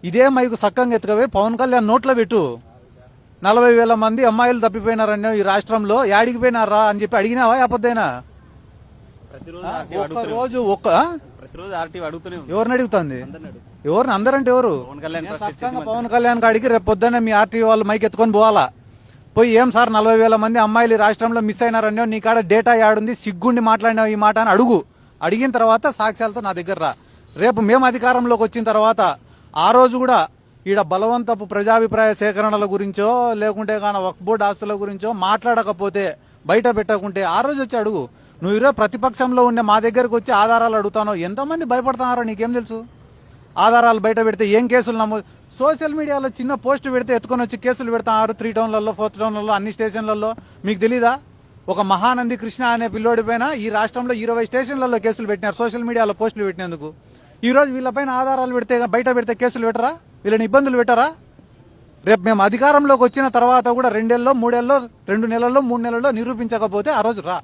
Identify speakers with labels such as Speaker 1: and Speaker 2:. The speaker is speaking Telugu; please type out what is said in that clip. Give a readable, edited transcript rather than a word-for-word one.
Speaker 1: ఇదే మైకు సక్కంగా ఎత్తుకవే పవన్ కళ్యాణ్ నోట్లో పెట్టు. 40,000 మంది అమ్మాయిలు తప్పిపోయినారన్నా ఈ రాష్ట్రంలో, యాడికి పోయినారా అని చెప్పి అడిగినావా? అబద్ధైనా ఎవరిని అడుగుతుంది? ఎవరిని? అందరంటే ఎవరు? పవన్ కళ్యాణ్ కాడికి రేపు పొద్దున్న మీ ఆర్టీవీ వాళ్ళు మైక్ ఎత్తుకొని పోవాలా. పోయి ఏం సార్ 40,000 మంది అమ్మాయిలు రాష్ట్రంలో మిస్ అయినారన్నా, నీ కాడ డేటా యాడుంది, సిగ్గుండి మాట్లాడినావు ఈ మాట అని అడుగు. అడిగిన తర్వాత సాక్ష్యాలతో నా దగ్గర రా. రేపు మేము అధికారంలోకి వచ్చిన తర్వాత ఆ రోజు కూడా ఈడ బలవంతపు ప్రజాభిప్రాయ సేకరణల గురించో లేకుంటే కానీ వక్ఫ్ బోర్డు ఆస్తుల గురించో మాట్లాడకపోతే, బయట పెట్టకుంటే ఆ రోజు వచ్చి అడుగు. నువ్వు ఈరోజు ప్రతిపక్షంలో ఉండే మా దగ్గరకు వచ్చి ఆధారాలు అడుగుతానో ఎంతమంది భయపడుతున్నారో నీకేం తెలుసు? ఆధారాలు బయట పెడితే ఏం కేసులు నమోదు? సోషల్ మీడియాలో చిన్న పోస్ట్ పెడితే ఎత్తుకొని వచ్చి కేసులు పెడతారు 3 టౌన్లలో 4 టౌన్లలో అన్ని స్టేషన్లలో. మీకు తెలీదా? ఒక మహానంది కృష్ణ అనే పిల్లోడి పైన ఈ రాష్ట్రంలో 20 స్టేషన్లలో కేసులు పెట్టినారు సోషల్ మీడియాలో పోస్టులు పెట్టినందుకు. ఈ రోజు వీళ్ళపైన ఆధారాలు పెడితే బయట పెడితే కేసులు పెట్టరా? వీళ్ళని ఇబ్బందులు పెట్టరా? రేపు మేము అధికారంలోకి వచ్చిన తర్వాత కూడా 2 నెలల్లో 3 నెలల్లో 2 నెలల్లో 3 నెలల్లో నిరూపించకపోతే ఆ రోజు రా.